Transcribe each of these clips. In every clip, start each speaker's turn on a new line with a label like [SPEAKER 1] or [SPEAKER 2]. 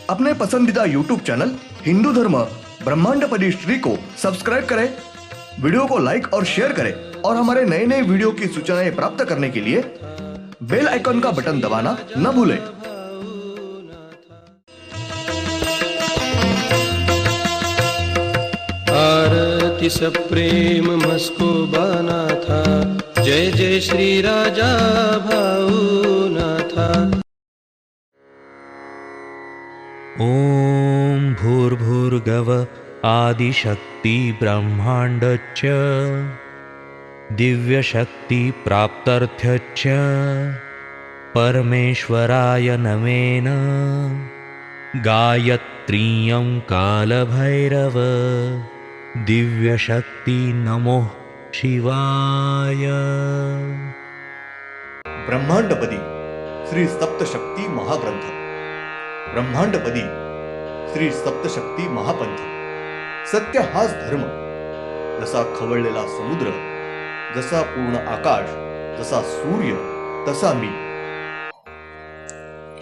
[SPEAKER 1] अपने पसंदीदा YouTube channel Hindu धर्म ब्रह्मांडपदी श्री को सब्सक्राइब करें, वीडियो को लाइक और शेयर करें और हमारे नए नए वीडियो की सूचनाएं प्राप्त करने के लिए बेल आइकन का बटन दबाना न भूलें।
[SPEAKER 2] आरती सप्रेम मस्को बाना था, जय जय श्री राजा भाऊनाथा।
[SPEAKER 3] ॐ भूर्भुर्गव आदिशक्ति ब्रह्माण्डच्च दिव्यशक्ति प्राप्त्यर्थच्च परमेश्वराय नमेन गायत्रीयं कालभैरव दिव्यशक्ति नमो शिवाय।
[SPEAKER 1] ब्रह्मांडपदी श्री सप्तशक्ती महाग्रंथ, ब्रह्मांडपदी श्री सप्तशक्ती महापंथ। सत्य हाच धर्म, जसा खवळलेला समुद्र, जसा पूर्ण आकाश, जसा सूर्य, तसा मी।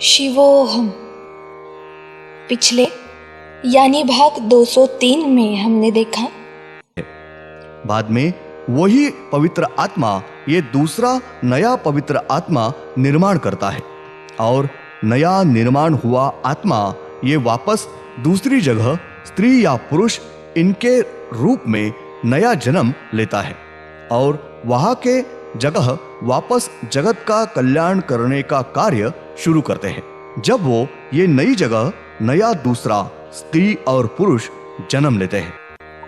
[SPEAKER 4] शिवोहम। पिछले यानी भाग 203 में हमने देखा
[SPEAKER 1] बाद में वही पवित्र आत्मा ये दूसरा नया पवित्र आत्मा निर्माण करता है और नया निर्माण हुआ आत्मा ये वापस दूसरी जगह स्त्री या पुरुष इनके रूप में नया जन्म लेता है और वहां के जगह वापस जगत का कल्याण करने का कार्य शुरू करते हैं। जब वो ये नई जगह नया दूसरा स्त्री और पुरुष जन्म लेते हैं।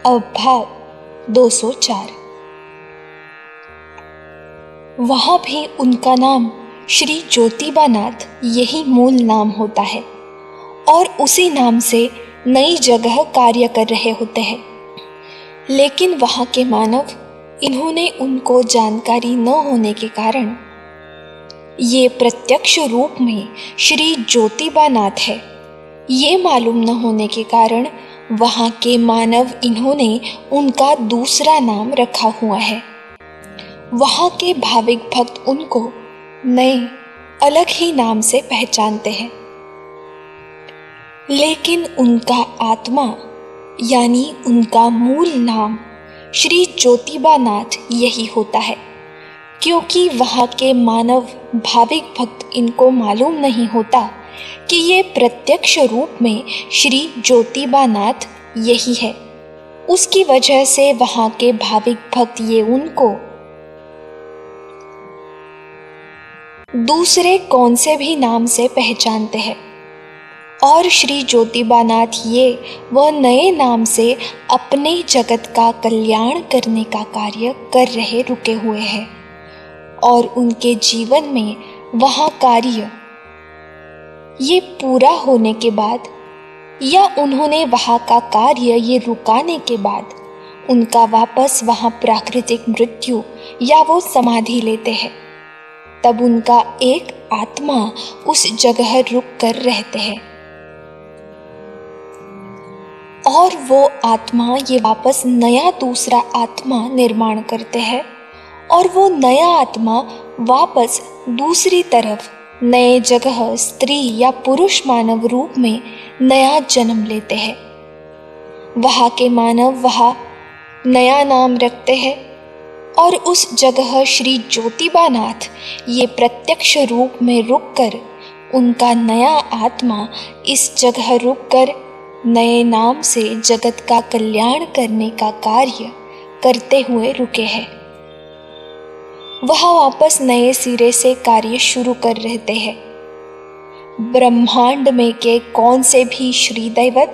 [SPEAKER 4] अब भाग 204। वहां भी उनका नाम श्री ज्योतिबानाथ यही मूल नाम होता है और उसी नाम से नई जगह कार्य कर रहे होते हैं। लेकिन वहां के मानव इन्होंने उनको जानकारी न होने के कारण ये प्रत्यक्ष रूप में श्री ज्योतिबानाथ है ये मालूम न होने के कारण वहां के मानव इन्होंने उनका दूसरा नाम रखा हुआ है। वहां के भाविक भक्त उनको नए अलग ही नाम से पहचानते हैं, लेकिन उनका आत्मा यानी उनका मूल नाम श्री ज्योतिबानाथ यही होता है। क्योंकि वहां के मानव भाविक भक्त इनको मालूम नहीं होता कि ये प्रत्यक्ष रूप में श्री ज्योतिबानाथ यही है, उसकी वजह से वहां के भाविक भक्त ये उनको दूसरे कौन से भी नाम से पहचानते हैं और श्री ज्योतिबानाथ ये वह नए नाम से अपने जगत का कल्याण करने का कार्य कर रहे रुके हुए हैं और उनके जीवन में वहाँ कार्य ये पूरा होने के बाद या उन्होंने वहाँ का कार्य ये रुकाने के बाद उनका वापस वहाँ प्राकृतिक मृत्यु या वो समाधि लेते हैं, तब उनका एक आत्मा उस जगह रुक कर रहते हैं और वो आत्मा ये वापस नया दूसरा आत्मा निर्माण करते हैं और वो नया आत्मा वापस दूसरी तरफ नए जगह स्त्री या पुरुष मानव रूप में नया जन्म लेते हैं। वहाँ के मानव वहाँ नया नाम रखते हैं और उस जगह श्री ज्योतिबानाथ ये प्रत्यक्ष रूप में रुककर उनका नया आत्मा इस जगह रुककर नए नाम से जगत का कल्याण करने का कार्य करते हुए रुके हैं। वह वापस नए सिरे से कार्य शुरू कर रहते हैं। ब्रह्मांड में के कौन से भी श्री दैवत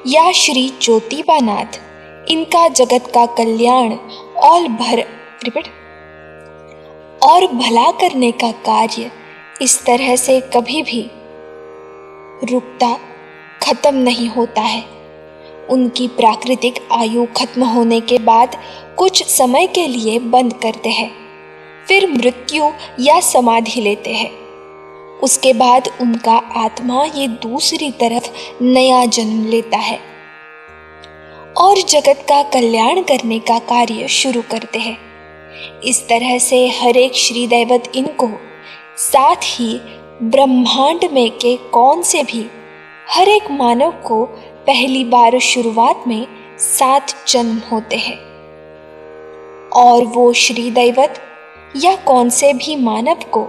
[SPEAKER 4] या श्री ज्योतिबानाथ इनका जगत का कल्याण और भला करने का कार्य इस तरह से कभी भी रुकता खत्म नहीं होता है। उनकी प्राकृतिक आयु खत्म होने के बाद कुछ समय के लिए बंद करते हैं, फिर मृत्यु या समाधि लेते हैं। उसके बाद उनका आत्मा ये दूसरी तरफ नया जन्म लेता है और जगत का कल्याण करने का कार्य शुरू करते हैं। इस तरह से हर एक श्री दैवत इनको साथ ही ब्रह्मांड में के कौन से भी हर एक मानव को पहली बार शुरुआत में 7 जन्म होते हैं, और वो श्री दैवत या कौन से भी मानव को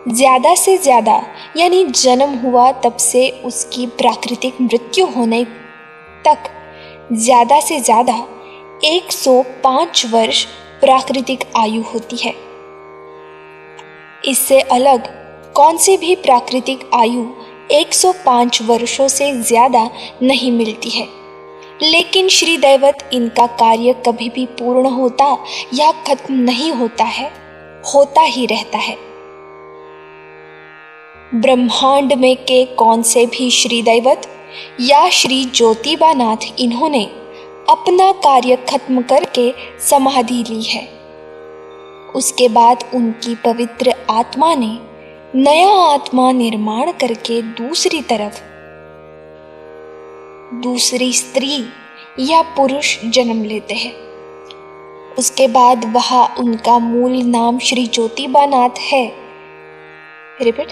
[SPEAKER 4] ज्यादा से ज्यादा यानी जन्म हुआ तब से उसकी प्राकृतिक मृत्यु होने तक ज्यादा से ज्यादा 105 वर्ष प्राकृतिक आयु होती है। इससे अलग कौन सी भी प्राकृतिक आयु 105 वर्षों से ज्यादा नहीं मिलती है। लेकिन श्री दैवत इनका कार्य कभी भी पूर्ण होता या खत्म नहीं होता है, होता ही रहता है। ब्रह्मांड में के कौन से भी श्री दैवत या श्री ज्योतिबानाथ इन्होंने अपना कार्य खत्म करके समाधि ली है। उसके बाद उनकी पवित्र आत्मा ने नया आत्मा निर्माण करके दूसरी तरफ दूसरी स्त्री या पुरुष जन्म लेते हैं। उसके बाद वह उनका मूल नाम श्री ज्योतिबानाथ है। रिपीट।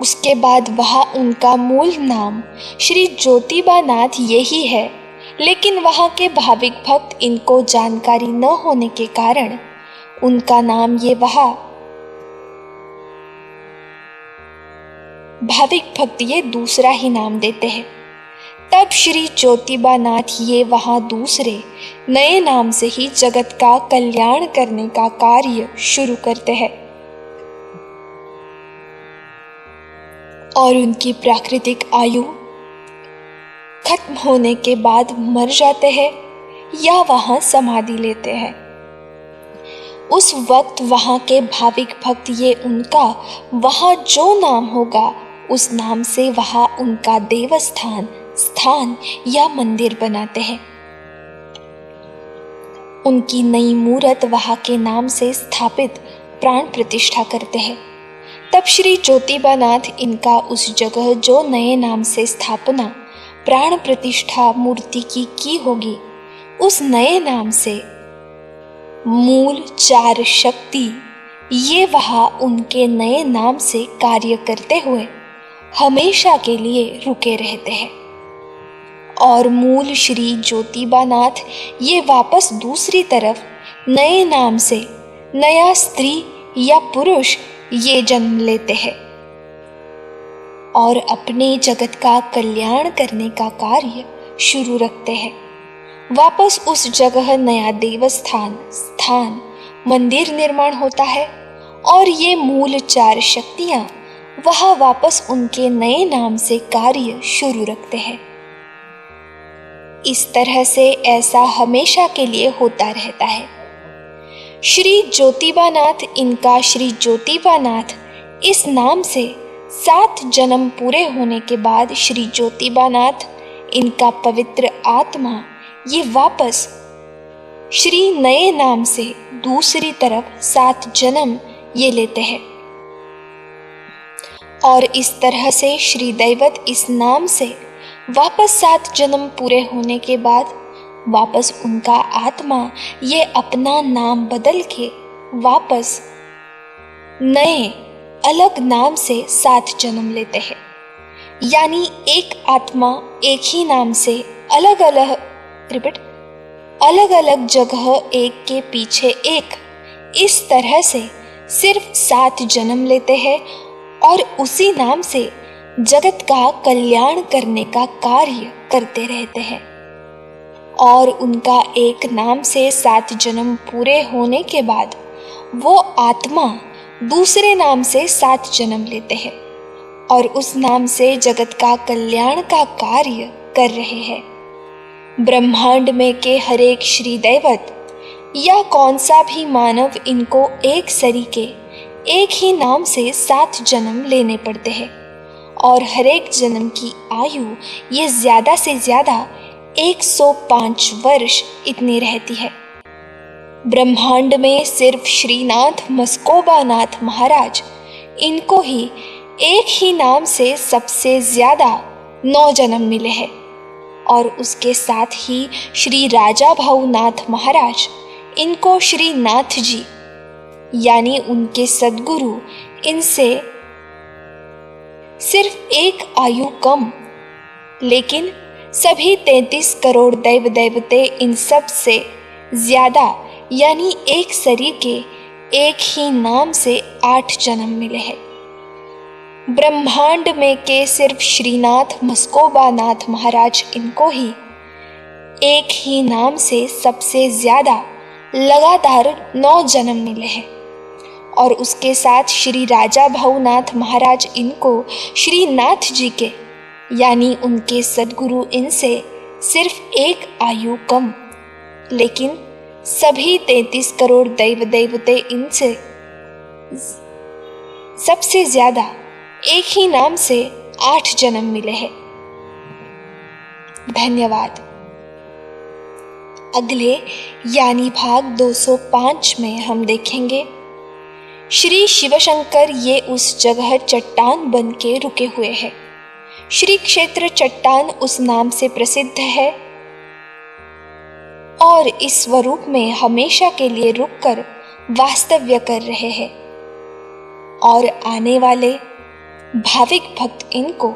[SPEAKER 4] उसके बाद वह उनका मूल नाम श्री ज्योतिबानाथ यही है, लेकिन वहाँ के भाविक भक्त इनको जानकारी न होने के कारण उनका नाम ये वहाँ भाविक भक्त ये दूसरा ही नाम देते हैं। तब श्री ज्योतिबानाथ ये वहाँ दूसरे नए नाम से ही जगत का कल्याण करने का कार्य शुरू करते हैं, और उनकी प्राकृतिक आयु खत्म होने के बाद मर जाते हैं या वहां समाधि लेते हैं। उस वक्त वहां के भाविक भक्त ये उनका वहां जो नाम होगा उस नाम से वहां उनका देवस्थान, स्थान या मंदिर बनाते हैं। उनकी नई मूर्त वहां के नाम से स्थापित प्राण प्रतिष्ठा करते हैं। तब श्री ज्योतिबानाथ इनका उस जगह जो नए नाम से स्थापना प्राण प्रतिष्ठा मूर्ति की होगी, उस नए नाम से मूल 4 शक्ति ये वहाँ उनके नए नाम से कार्य करते हुए हमेशा के लिए रुके रहते हैं, और मूल श्री ज्योतिबानाथ ये वापस दूसरी तरफ नए नाम से नया स्त्री या पुरुष ये जन्म लेते हैं और अपने जगत का कल्याण करने का कार्य शुरू रखते हैं। वापस उस जगह नया देवस्थान, स्थान, मंदिर निर्माण होता है, और ये मूल 4 शक्तियां वहां वापस उनके नए नाम से कार्य शुरू रखते हैं। इस तरह से ऐसा हमेशा के लिए होता रहता है। श्री ज्योतिबानाथ इनका श्री ज्योतिबानाथ इस नाम से 7 जन्म पूरे होने के बाद श्री ज्योतिबानाथ इनका पवित्र आत्मा ये वापस श्री नए नाम से दूसरी तरफ 7 जन्म ये लेते हैं, और इस तरह से श्री दैवत इस नाम से वापस 7 जन्म पूरे होने के बाद वापस उनका आत्मा ये अपना नाम बदल के वापस नए अलग नाम से 7 जन्म लेते हैं। यानी एक आत्मा एक ही नाम से अलग अलग जगह एक के पीछे एक इस तरह से सिर्फ 7 जन्म लेते हैं और उसी नाम से जगत का कल्याण करने का कार्य करते रहते हैं। और उनका एक नाम से 7 जन्म पूरे होने के बाद वो आत्मा दूसरे नाम से 7 जन्म लेते हैं और उस नाम से जगत का कल्याण का कार्य कर रहे हैं। ब्रह्मांड में के हर एक श्री दैवत या कौन सा भी मानव इनको एक सरीके एक ही नाम से 7 जन्म लेने पड़ते हैं और हर एक जन्म की आयु ये ज्यादा से ज्यादा 105 वर्ष इतनी रहती है। ब्रह्मांड में सिर्फ श्रीनाथ मस्कोबानाथ महाराज इनको ही एक ही नाम से सबसे ज्यादा 9 जन्म मिले हैं और उसके साथ ही श्री राजा भाऊनाथ महाराज इनको श्री नाथ जी यानी उनके सद्गुरु इनसे सिर्फ एक आयु कम, लेकिन सभी 33 करोड़ दैव दैवते इन सब से ज्यादा, यानी एक शरीर के एक ही नाम से 8 जन्म मिले हैं। ब्रह्मांड में के सिर्फ श्रीनाथ मस्कोबा नाथ महाराज इनको ही एक ही नाम से सबसे ज्यादा लगातार 9 जन्म मिले हैं, और उसके साथ श्री राजा भाऊनाथ महाराज इनको श्रीनाथ जी के यानी उनके सद्गुरु इनसे सिर्फ एक आयु कम, लेकिन सभी 33 करोड़ दैव देवते इनसे सबसे ज्यादा एक ही नाम से 8 जन्म मिले हैं। धन्यवाद। अगले यानी भाग 205 में हम देखेंगे श्री शिवशंकर ये उस जगह चट्टान बन के रुके हुए हैं। श्री क्षेत्र चट्टान उस नाम से प्रसिद्ध है और इस स्वरूप में हमेशा के लिए रुककर वास्तव्य कर रहे हैं, और आने वाले भाविक भक्त इनको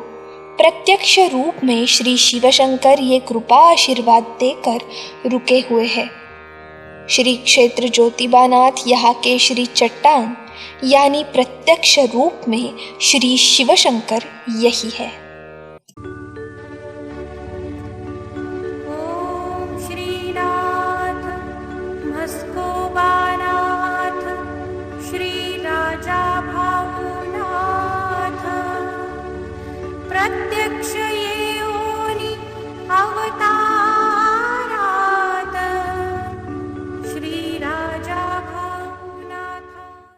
[SPEAKER 4] प्रत्यक्ष रूप में श्री शिवशंकर ये कृपा आशीर्वाद देकर रुके हुए हैं। श्री क्षेत्र ज्योतिबानाथ यहाँ के श्री चट्टान यानी प्रत्यक्ष रूप में श्री शिवशंकर यही है।